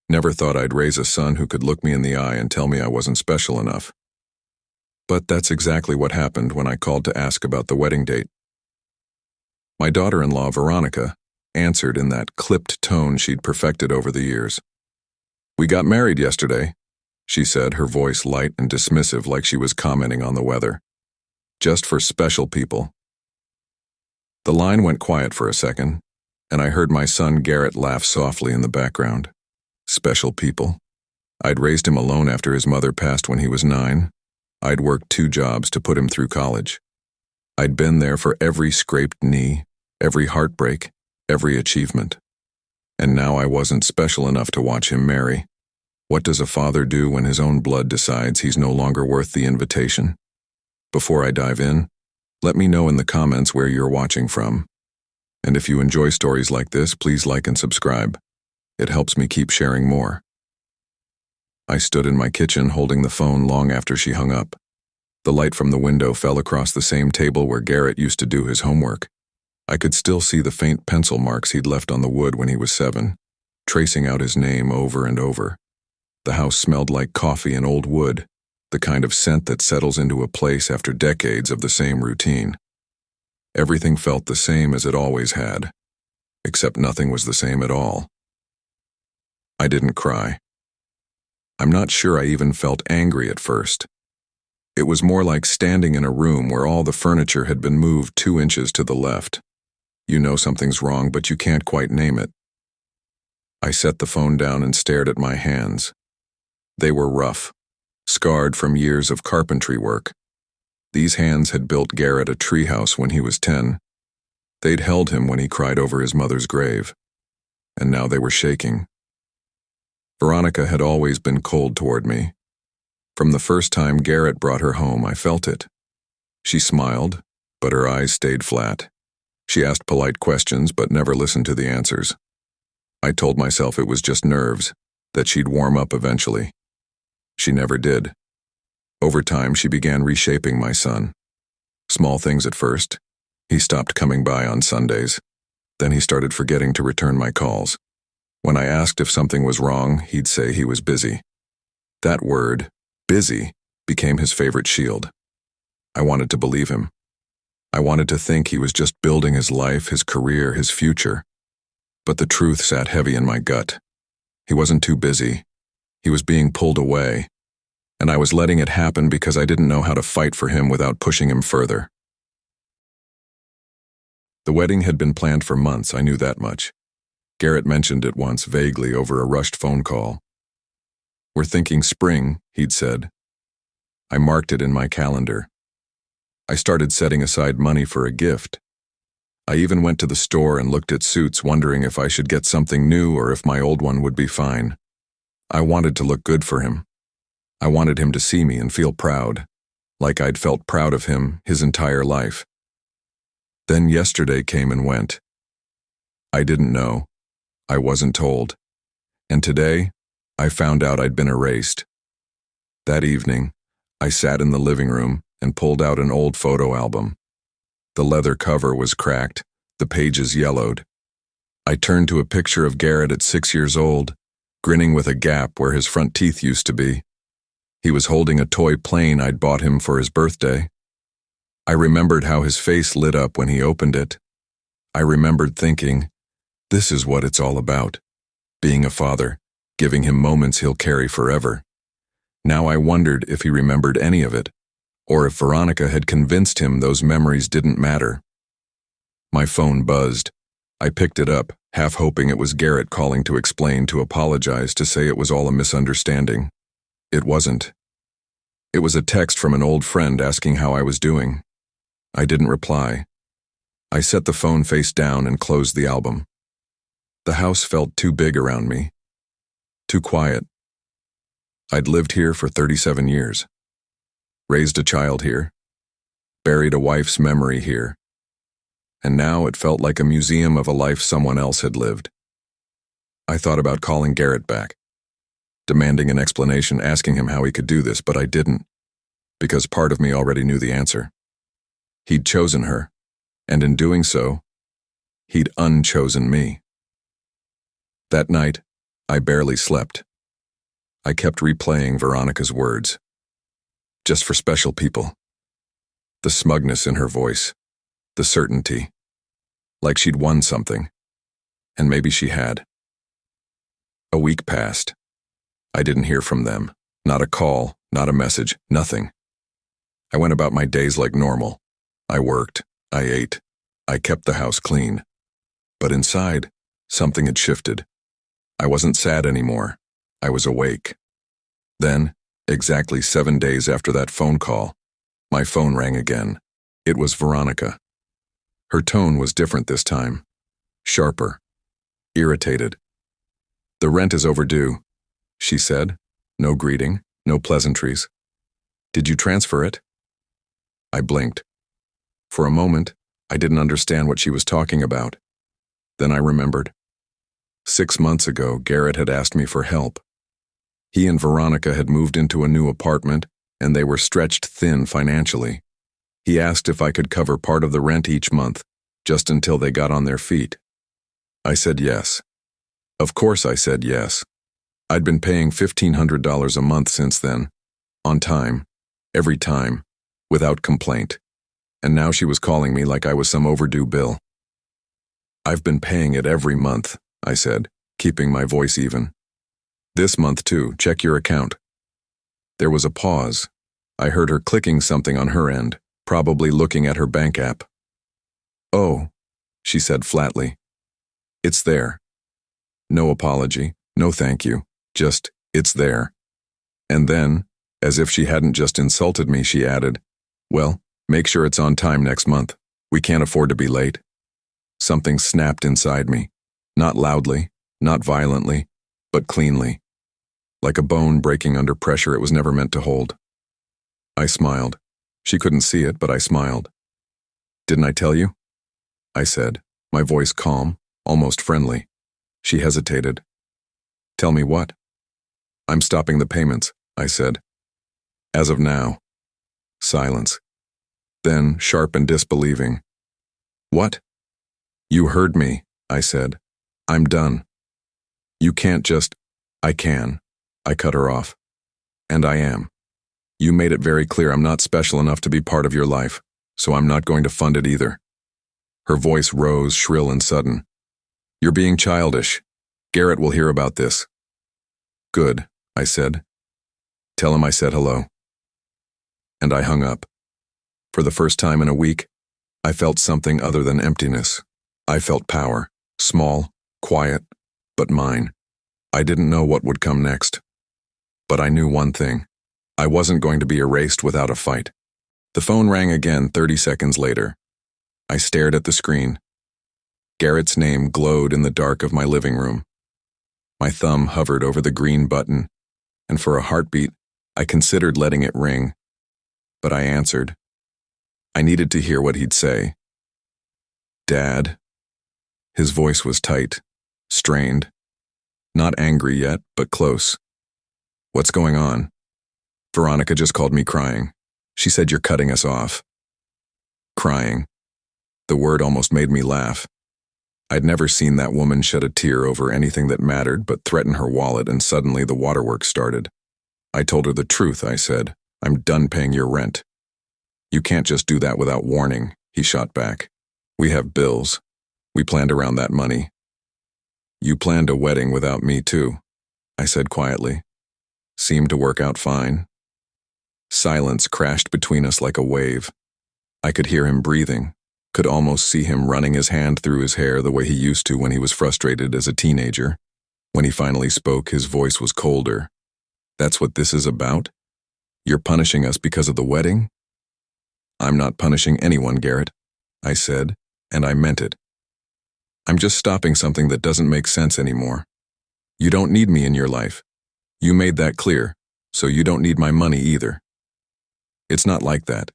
Never thought I'd raise a son who could look me in the eye and tell me I wasn't special enough. But that's exactly what happened when I called to ask about the wedding date. My daughter-in-law, Veronica, answered in that clipped tone she'd perfected over the years. "We got married yesterday," she said, her voice light and dismissive like she was commenting on the weather. "Just for special people." The line went quiet for a second, and I heard my son Garrett laugh softly in the background. Special people. I'd raised him alone after his mother passed when he was 9. I'd worked 2 jobs to put him through college. I'd been there for every scraped knee, every heartbreak, every achievement. And now I wasn't special enough to watch him marry. What does a father do when his own blood decides he's no longer worth the invitation? Before I dive in, let me know in the comments where you're watching from. And if you enjoy stories like this, please like and subscribe. It helps me keep sharing more. I stood in my kitchen holding the phone long after she hung up. The light from the window fell across the same table where Garrett used to do his homework. I could still see the faint pencil marks he'd left on the wood when he was 7, tracing out his name over and over. The house smelled like coffee and old wood, the kind of scent that settles into a place after decades of the same routine. Everything felt the same as it always had, except nothing was the same at all. I didn't cry. I'm not sure I even felt angry at first. It was more like standing in a room where all the furniture had been moved 2 inches to the left. You know something's wrong, but you can't quite name it. I set the phone down and stared at my hands. They were rough, scarred from years of carpentry work. These hands had built Garrett a treehouse when he was 10. They'd held him when he cried over his mother's grave. And now they were shaking. Veronica had always been cold toward me. From the first time Garrett brought her home, I felt it. She smiled, but her eyes stayed flat. She asked polite questions, but never listened to the answers. I told myself it was just nerves, that she'd warm up eventually. She never did. Over time, she began reshaping my son. Small things at first. He stopped coming by on Sundays. Then he started forgetting to return my calls. When I asked if something was wrong, he'd say he was busy. That word, busy, became his favorite shield. I wanted to believe him. I wanted to think he was just building his life, his career, his future. But the truth sat heavy in my gut. He wasn't too busy. He was being pulled away. And I was letting it happen because I didn't know how to fight for him without pushing him further. The wedding had been planned for months, I knew that much. Garrett mentioned it once vaguely over a rushed phone call. "We're thinking spring," he'd said. I marked it in my calendar. I started setting aside money for a gift. I even went to the store and looked at suits, wondering if I should get something new or if my old one would be fine. I wanted to look good for him. I wanted him to see me and feel proud, like I'd felt proud of him his entire life. Then yesterday came and went. I didn't know. I wasn't told. And today, I found out I'd been erased. That evening, I sat in the living room and pulled out an old photo album. The leather cover was cracked, the pages yellowed. I turned to a picture of Garrett at 6 years old, grinning with a gap where his front teeth used to be. He was holding a toy plane I'd bought him for his birthday. I remembered how his face lit up when he opened it. I remembered thinking, this is what it's all about. Being a father, giving him moments he'll carry forever. Now I wondered if he remembered any of it, or if Veronica had convinced him those memories didn't matter. My phone buzzed. I picked it up, half hoping it was Garrett calling to explain, to apologize, to say it was all a misunderstanding. It wasn't. It was a text from an old friend asking how I was doing. I didn't reply. I set the phone face down and closed the album. The house felt too big around me. Too quiet. I'd lived here for 37 years. Raised a child here. Buried a wife's memory here. And now it felt like a museum of a life someone else had lived. I thought about calling Garrett back, demanding an explanation, asking him how he could do this, but I didn't, because part of me already knew the answer. He'd chosen her, and in doing so, he'd unchosen me. That night, I barely slept. I kept replaying Veronica's words. Just for special people. The smugness in her voice. The certainty. Like she'd won something. And maybe she had. A week passed. I didn't hear from them. Not a call, not a message, nothing. I went about my days like normal. I worked. I ate. I kept the house clean. But inside, something had shifted. I wasn't sad anymore. I was awake. Then, exactly 7 days after that phone call, my phone rang again. It was Veronica. Her tone was different this time. Sharper. Irritated. "The rent is overdue," she said. No greeting, no pleasantries. "Did you transfer it?" I blinked. For a moment, I didn't understand what she was talking about. Then I remembered. 6 months ago, Garrett had asked me for help. He and Veronica had moved into a new apartment, and they were stretched thin financially. He asked if I could cover part of the rent each month, just until they got on their feet. I said yes. Of course I said yes. I'd been paying $1,500 a month since then, on time, every time, without complaint. And now she was calling me like I was some overdue bill. "I've been paying it every month," I said, keeping my voice even. "This month too, check your account." There was a pause. I heard her clicking something on her end, probably looking at her bank app. "Oh," she said flatly. "It's there." No apology, no thank you, just, "It's there." And then, as if she hadn't just insulted me, she added, "Well, make sure it's on time next month. We can't afford to be late." Something snapped inside me, not loudly, not violently, but cleanly. Like a bone breaking under pressure it was never meant to hold. I smiled. She couldn't see it, but I smiled. "Didn't I tell you?" I said, my voice calm, almost friendly. She hesitated. "Tell me what?" "I'm stopping the payments," I said. "As of now." Silence. Then, sharp and disbelieving. "What?" "You heard me," I said. "I'm done." "You can't just—" "I can." I cut her off. "And I am. You made it very clear I'm not special enough to be part of your life, so I'm not going to fund it either." Her voice rose, shrill and sudden. "You're being childish. Garrett will hear about this." "Good," I said. "Tell him I said hello." And I hung up. For the first time in a week, I felt something other than emptiness. I felt power, small, quiet, but mine. I didn't know what would come next. But I knew one thing. I wasn't going to be erased without a fight. The phone rang again 30 seconds later. I stared at the screen. Garrett's name glowed in the dark of my living room. My thumb hovered over the green button, and for a heartbeat, I considered letting it ring. But I answered. I needed to hear what he'd say. "Dad?" His voice was tight, strained. Not angry yet, but close. "What's going on?" "Veronica just called me crying. She said you're cutting us off." Crying. The word almost made me laugh. I'd never seen that woman shed a tear over anything that mattered but threaten her wallet, and suddenly the waterworks started. I told her the truth, I said. "I'm done paying your rent." "You can't just do that without warning," he shot back. "We have bills. We planned around that money." "You planned a wedding without me too," I said quietly. "Seemed to work out fine." Silence crashed between us like a wave. I could hear him breathing, could almost see him running his hand through his hair the way he used to when he was frustrated as a teenager. When he finally spoke, his voice was colder. "That's what this is about? You're punishing us because of the wedding?" "I'm not punishing anyone, Garrett," I said, and I meant it. "I'm just stopping something that doesn't make sense anymore. You don't need me in your life. You made that clear, so you don't need my money either." "It's not like that."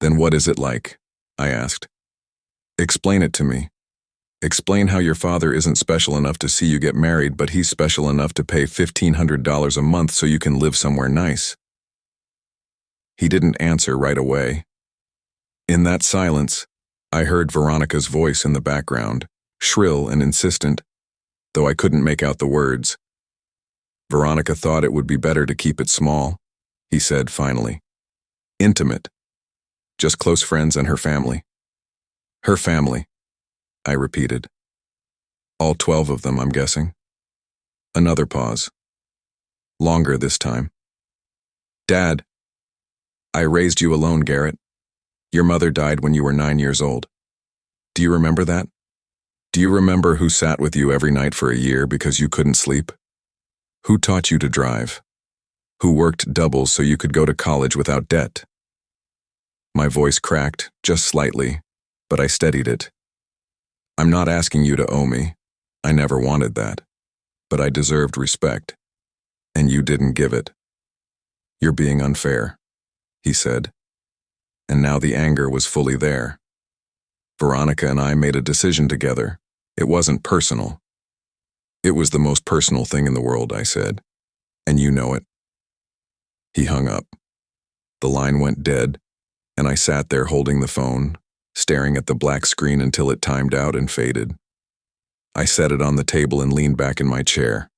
"Then what is it like?" I asked. "Explain it to me. Explain how your father isn't special enough to see you get married, but he's special enough to pay $1,500 a month so you can live somewhere nice." He didn't answer right away. In that silence, I heard Veronica's voice in the background, shrill and insistent. though I couldn't make out the words. Veronica thought it would be better to keep it small, he said finally. Intimate. Just close friends and her family. Her family, I repeated. All 12 of them, I'm guessing. Another pause. Longer this time. Dad. I raised you alone, Garrett. Your mother died when you were 9 years old. Do you remember that? Do you remember who sat with you every night for a year because you couldn't sleep? Who taught you to drive? Who worked doubles so you could go to college without debt? My voice cracked, just slightly, but I steadied it. I'm not asking you to owe me. I never wanted that. But I deserved respect. And you didn't give it. You're being unfair, he said. And now the anger was fully there. Veronica and I made a decision together. It wasn't personal. It was the most personal thing in the world, I said. And you know it. He hung up. The line went dead, and I sat there holding the phone, staring at the black screen until it timed out and faded. I set it on the table and leaned back in my chair.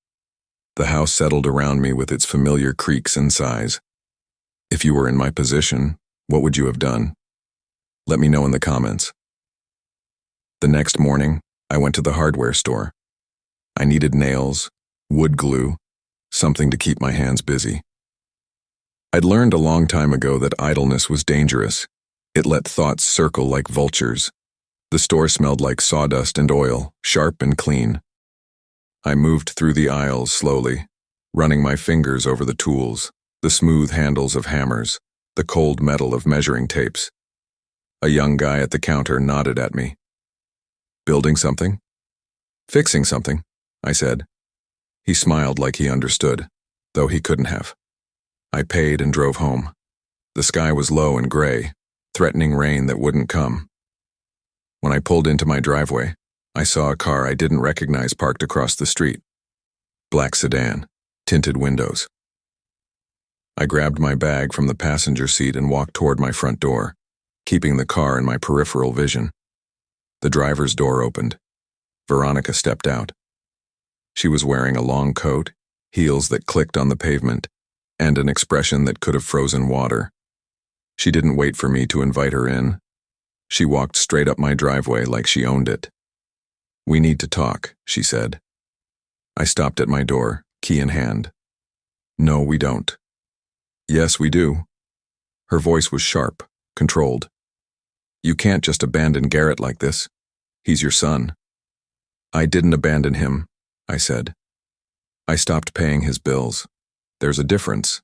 The house settled around me with its familiar creaks and sighs. If you were in my position, what would you have done? Let me know in the comments. The next morning, I went to the hardware store. I needed nails, wood glue, something to keep my hands busy. I'd learned a long time ago that idleness was dangerous. It let thoughts circle like vultures. The store smelled like sawdust and oil, sharp and clean. I moved through the aisles slowly, running my fingers over the tools, the smooth handles of hammers, the cold metal of measuring tapes. A young guy at the counter nodded at me. Building something? Fixing something, I said. He smiled like he understood, though he couldn't have. I paid and drove home. The sky was low and gray, threatening rain that wouldn't come. When I pulled into my driveway, I saw a car I didn't recognize parked across the street. Black sedan, tinted windows. I grabbed my bag from the passenger seat and walked toward my front door, keeping the car in my peripheral vision. The driver's door opened. Veronica stepped out. She was wearing a long coat, heels that clicked on the pavement, and an expression that could have frozen water. She didn't wait for me to invite her in. She walked straight up my driveway like she owned it. We need to talk, she said. I stopped at my door, key in hand. No, we don't. Yes, we do. Her voice was sharp, controlled. You can't just abandon Garrett like this. He's your son. I didn't abandon him, I said. I stopped paying his bills. There's a difference.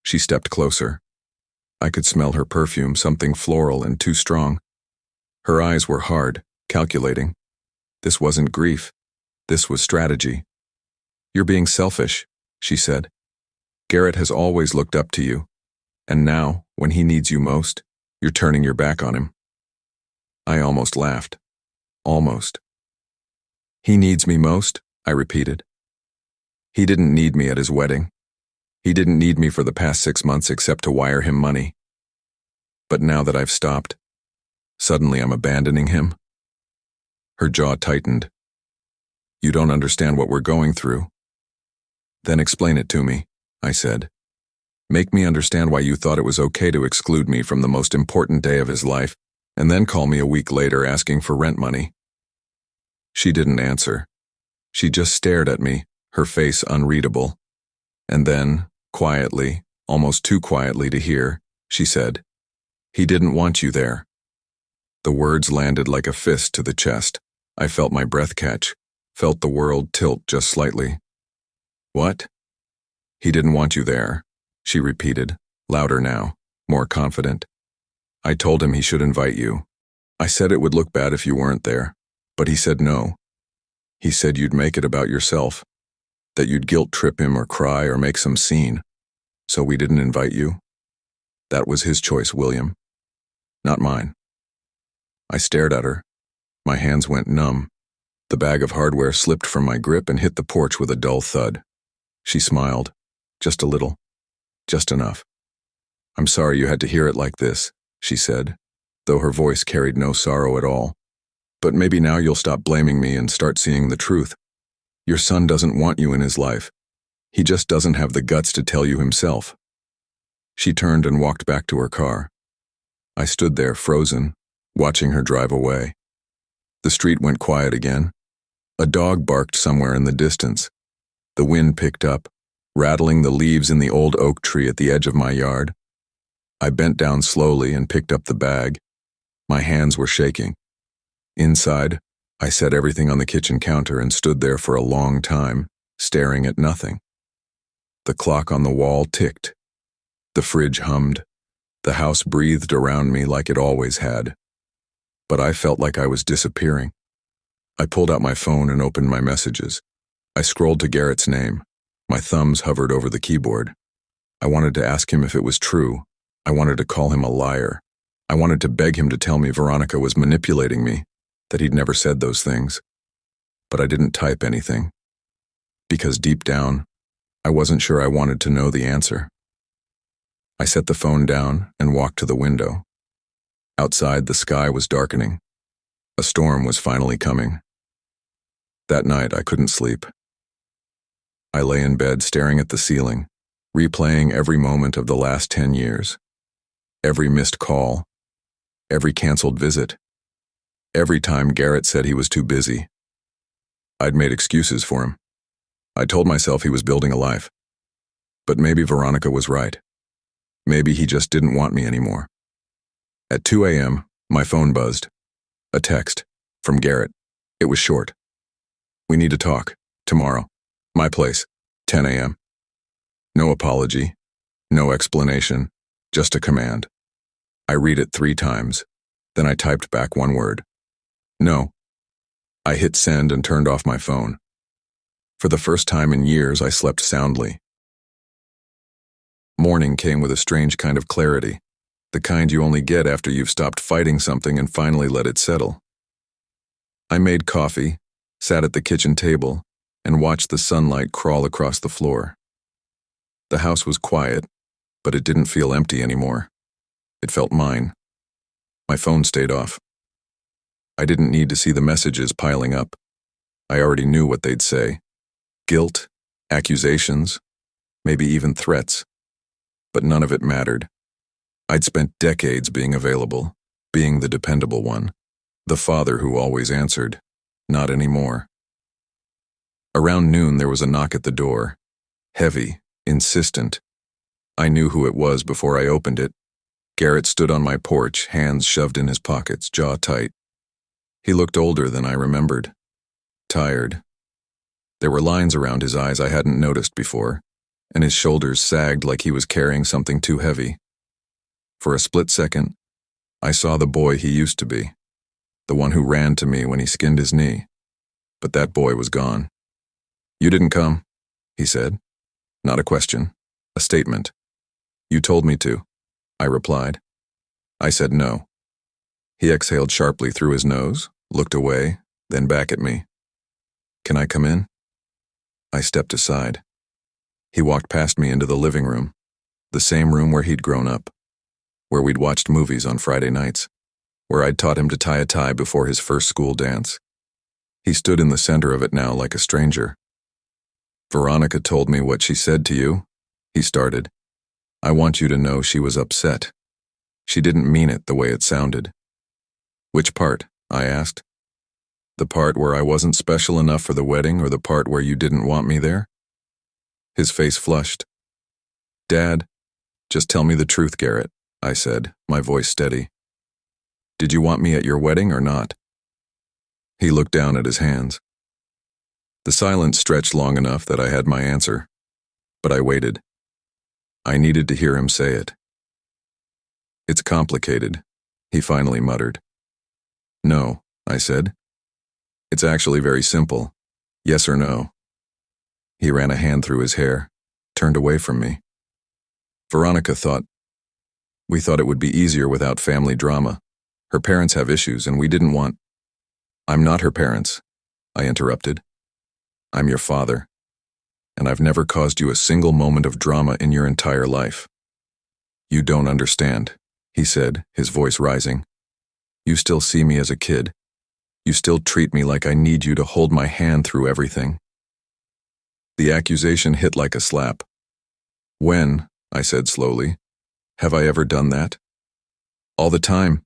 She stepped closer. I could smell her perfume, something floral and too strong. Her eyes were hard, calculating. This wasn't grief. This was strategy. You're being selfish, she said. Garrett has always looked up to you. And now, when he needs you most, you're turning your back on him. I almost laughed. Almost. He needs me most, I repeated. He didn't need me at his wedding. He didn't need me for the past 6 months except to wire him money. But now that I've stopped, suddenly I'm abandoning him. Her jaw tightened. You don't understand what we're going through. Then explain it to me, I said. Make me understand why you thought it was okay to exclude me from the most important day of his life, and then call me a week later asking for rent money. She didn't answer. She just stared at me, her face unreadable. And then, quietly, almost too quietly to hear, she said, He didn't want you there. The words landed like a fist to the chest. I felt my breath catch, felt the world tilt just slightly. What? He didn't want you there, she repeated, louder now, more confident. I told him he should invite you. I said it would look bad if you weren't there, but he said no. He said you'd make it about yourself, that you'd guilt trip him or cry or make some scene. So we didn't invite you. That was his choice, William. Not mine. I stared at her. My hands went numb. The bag of hardware slipped from my grip and hit the porch with a dull thud. She smiled. Just a little. Just enough. I'm sorry you had to hear it like this, she said, though her voice carried no sorrow at all. But maybe now you'll stop blaming me and start seeing the truth. Your son doesn't want you in his life. He just doesn't have the guts to tell you himself." She turned and walked back to her car. I stood there, frozen, watching her drive away. The street went quiet again. A dog barked somewhere in the distance. The wind picked up, rattling the leaves in the old oak tree at the edge of my yard. I bent down slowly and picked up the bag. My hands were shaking. Inside, I set everything on the kitchen counter and stood there for a long time, staring at nothing. The clock on the wall ticked. The fridge hummed. The house breathed around me like it always had. But I felt like I was disappearing. I pulled out my phone and opened my messages. I scrolled to Garrett's name. My thumbs hovered over the keyboard. I wanted to ask him if it was true. I wanted to call him a liar. I wanted to beg him to tell me Veronica was manipulating me, that he'd never said those things. But I didn't type anything. Because deep down, I wasn't sure I wanted to know the answer. I set the phone down and walked to the window. Outside, the sky was darkening. A storm was finally coming. That night, I couldn't sleep. I lay in bed staring at the ceiling, replaying every moment of the last 10 years. Every missed call, every canceled visit, every time Garrett said he was too busy. I'd made excuses for him. I told myself he was building a life. But maybe Veronica was right. Maybe he just didn't want me anymore. At 2 a.m., my phone buzzed. A text from Garrett. It was short. "We need to talk. Tomorrow. My place. 10 a.m. No apology. No explanation. Just a command. I read it 3 times. Then I typed back one word. No. I hit send and turned off my phone. For the first time in years, I slept soundly. Morning came with a strange kind of clarity, the kind you only get after you've stopped fighting something and finally let it settle. I made coffee, sat at the kitchen table, and watched the sunlight crawl across the floor. The house was quiet, but it didn't feel empty anymore. It felt mine. My phone stayed off. I didn't need to see the messages piling up. I already knew what they'd say. Guilt, accusations, maybe even threats. But none of it mattered. I'd spent decades being available, being the dependable one, the father who always answered. Not anymore. Around noon there was a knock at the door. Heavy, insistent. I knew who it was before I opened it. Garrett stood on my porch, hands shoved in his pockets, jaw tight. He looked older than I remembered. Tired. There were lines around his eyes I hadn't noticed before, and his shoulders sagged like he was carrying something too heavy. For a split second, I saw the boy he used to be, the one who ran to me when he skinned his knee. But that boy was gone. "You didn't come," he said. Not a question, a statement. "You told me to," I replied. I said no. He exhaled sharply through his nose, looked away, then back at me. "Can I come in?" I stepped aside. He walked past me into the living room, the same room where he'd grown up, where we'd watched movies on Friday nights, where I'd taught him to tie a tie before his first school dance. He stood in the center of it now like a stranger. "Veronica told me what she said to you," he started. "I want you to know she was upset. She didn't mean it the way it sounded." "Which part?" I asked. "The part where I wasn't special enough for the wedding or the part where you didn't want me there?" His face flushed. "Dad, just tell me the truth, Garrett," I said, my voice steady. "Did you want me at your wedding or not?" He looked down at his hands. The silence stretched long enough that I had my answer, but I waited. I needed to hear him say it. "It's complicated," he finally muttered. "No," I said. "It's actually very simple. Yes or no." He ran a hand through his hair, turned away from me. "Veronica we thought it would be easier without family drama. Her parents have issues and we didn't want—" "I'm not her parents," I interrupted. "I'm your father, and I've never caused you a single moment of drama in your entire life." "You don't understand," he said, his voice rising. "You still see me as a kid. You still treat me like I need you to hold my hand through everything. The accusation hit like a slap. When, I said slowly, have I ever done that? All the time,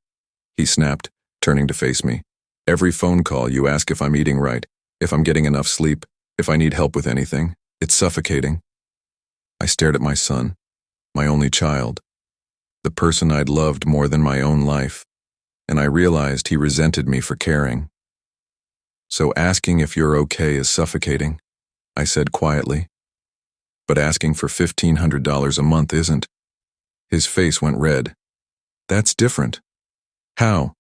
he snapped, turning to face me. Every phone call you ask if I'm eating right, if I'm getting enough sleep, if I need help with anything. It's suffocating. I stared at my son, my only child, the person I'd loved more than my own life, and I realized he resented me for caring. So asking if you're okay is suffocating, I said quietly. But asking for $1,500 a month isn't. His face went red. That's different. How?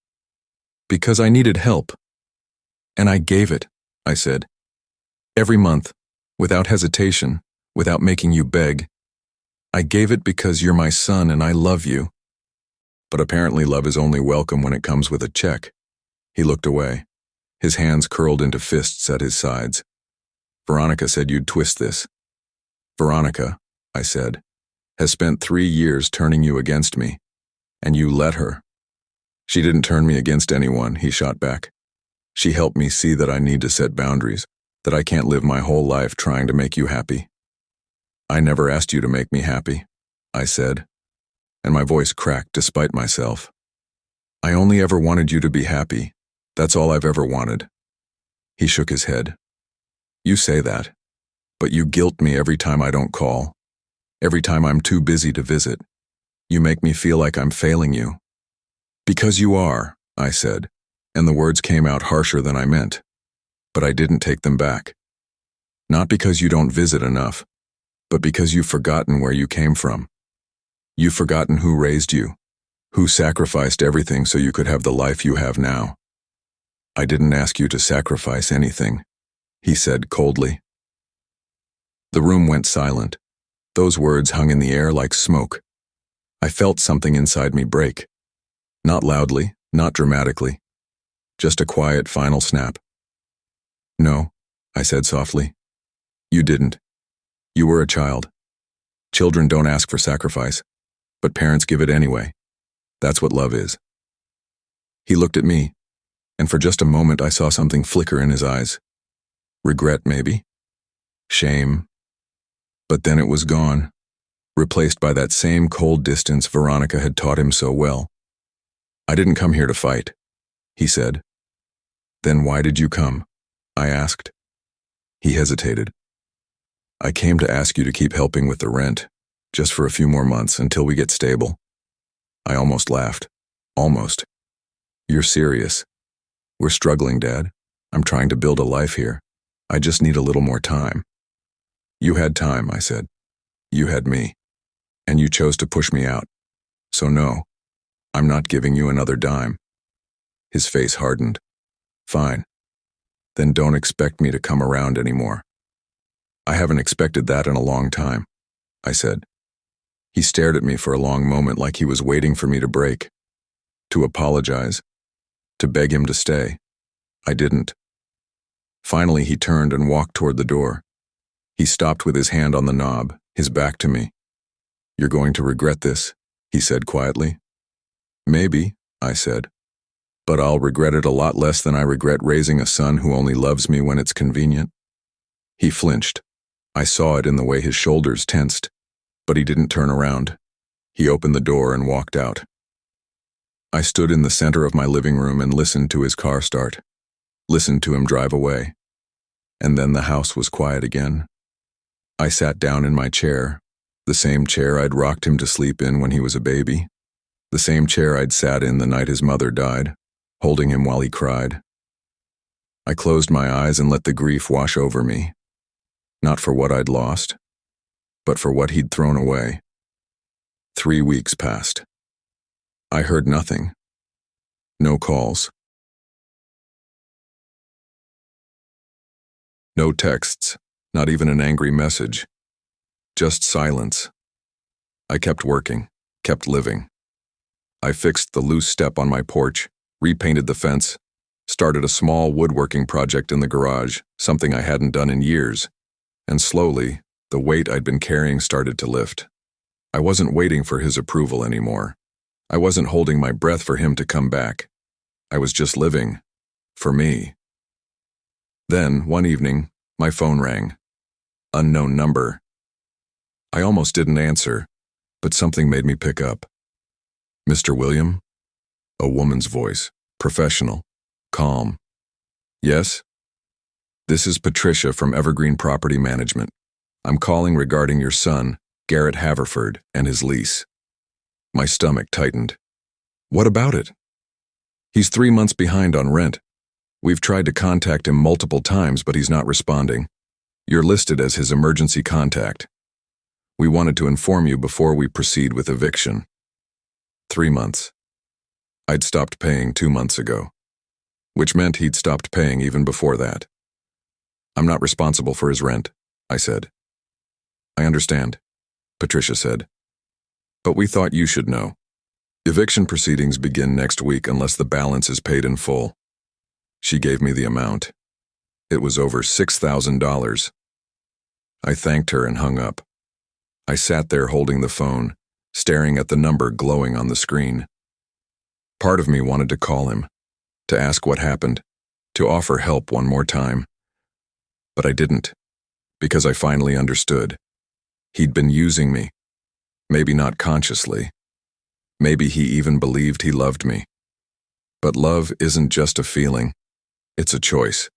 Because I needed help. And I gave it, I said. Every month, without hesitation, without making you beg. I gave it because you're my son and I love you. But apparently love is only welcome when it comes with a check. He looked away, his hands curled into fists at his sides. Veronica said you'd twist this. Veronica, I said, has spent 3 years turning you against me, and you let her. She didn't turn me against anyone, he shot back. She helped me see that I need to set boundaries, that I can't live my whole life trying to make you happy. I never asked you to make me happy, I said, and my voice cracked despite myself. I only ever wanted you to be happy. That's all I've ever wanted. He shook his head. You say that, but you guilt me every time I don't call, every time I'm too busy to visit. You make me feel like I'm failing you. Because you are, I said, and the words came out harsher than I meant, but I didn't take them back. Not because you don't visit enough, but because you've forgotten where you came from. You've forgotten who raised you, who sacrificed everything so you could have the life you have now. I didn't ask you to sacrifice anything, he said coldly. The room went silent. Those words hung in the air like smoke. I felt something inside me break. Not loudly, not dramatically. Just a quiet final snap. No, I said softly. You didn't. You were a child. Children don't ask for sacrifice, but parents give it anyway. That's what love is. He looked at me, and for just a moment I saw something flicker in his eyes. Regret, maybe? Shame? But then it was gone, replaced by that same cold distance Veronica had taught him so well. I didn't come here to fight, he said. Then why did you come? I asked. He hesitated. I came to ask you to keep helping with the rent, just for a few more months until we get stable. I almost laughed. Almost. You're serious. We're struggling, Dad. I'm trying to build a life here. I just need a little more time. You had time, I said. You had me. And you chose to push me out. So no, I'm not giving you another dime. His face hardened. Fine. Then don't expect me to come around anymore. I haven't expected that in a long time, I said. He stared at me for a long moment like he was waiting for me to break, to apologize, to beg him to stay. I didn't. Finally, he turned and walked toward the door. He stopped with his hand on the knob, his back to me. You're going to regret this, he said quietly. Maybe, I said, but I'll regret it a lot less than I regret raising a son who only loves me when it's convenient. He flinched. I saw it in the way his shoulders tensed, but he didn't turn around. He opened the door and walked out. I stood in the center of my living room and listened to his car start, listened to him drive away. And then the house was quiet again. I sat down in my chair, the same chair I'd rocked him to sleep in when he was a baby, the same chair I'd sat in the night his mother died, holding him while he cried. I closed my eyes and let the grief wash over me, not for what I'd lost, but for what he'd thrown away. 3 weeks passed. I heard nothing. No calls. No texts, not even an angry message. Just silence. I kept working, kept living. I fixed the loose step on my porch, repainted the fence, started a small woodworking project in the garage, something I hadn't done in years, and slowly, the weight I'd been carrying started to lift. I wasn't waiting for his approval anymore. I wasn't holding my breath for him to come back. I was just living. For me. Then, one evening, my phone rang. Unknown number. I almost didn't answer, but something made me pick up. Mr. William? A woman's voice, professional, calm. Yes? This is Patricia from Evergreen Property Management. I'm calling regarding your son, Garrett Haverford, and his lease. My stomach tightened. What about it? He's 3 months behind on rent. We've tried to contact him multiple times, but he's not responding. You're listed as his emergency contact. We wanted to inform you before we proceed with eviction. 3 months. I'd stopped paying 2 months ago, which meant he'd stopped paying even before that. I'm not responsible for his rent, I said. I understand, Patricia said. But we thought you should know. Eviction proceedings begin next week unless the balance is paid in full. She gave me the amount. It was over $6,000. I thanked her and hung up. I sat there holding the phone, staring at the number glowing on the screen. Part of me wanted to call him, to ask what happened, to offer help one more time. But I didn't, because I finally understood. He'd been using me. Maybe not consciously. Maybe he even believed he loved me. But love isn't just a feeling. It's a choice.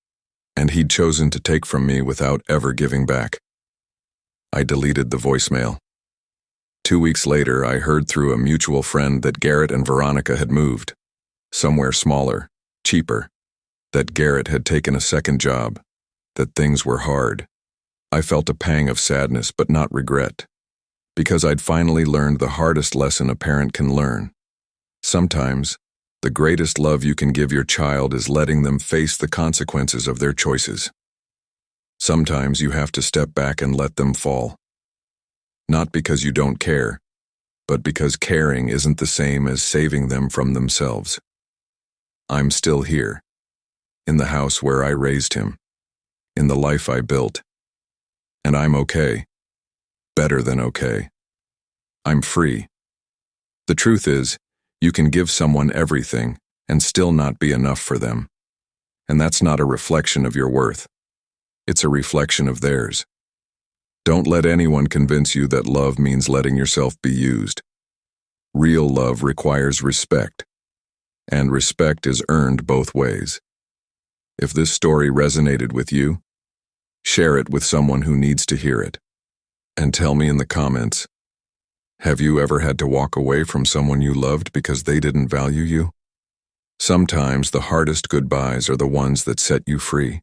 And he'd chosen to take from me without ever giving back. I deleted the voicemail. 2 weeks later, I heard through a mutual friend that Garrett and Veronica had moved. Somewhere smaller, cheaper. That Garrett had taken a second job. That things were hard. I felt a pang of sadness, but not regret. Because I'd finally learned the hardest lesson a parent can learn. Sometimes, the greatest love you can give your child is letting them face the consequences of their choices. Sometimes you have to step back and let them fall. Not because you don't care, but because caring isn't the same as saving them from themselves. I'm still here, in the house where I raised him, in the life I built. And I'm okay. Better than okay. I'm free. The truth is, you can give someone everything and still not be enough for them. And that's not a reflection of your worth. It's a reflection of theirs. Don't let anyone convince you that love means letting yourself be used. Real love requires respect, and respect is earned both ways. If this story resonated with you, share it with someone who needs to hear it. And tell me in the comments, have you ever had to walk away from someone you loved because they didn't value you? Sometimes the hardest goodbyes are the ones that set you free.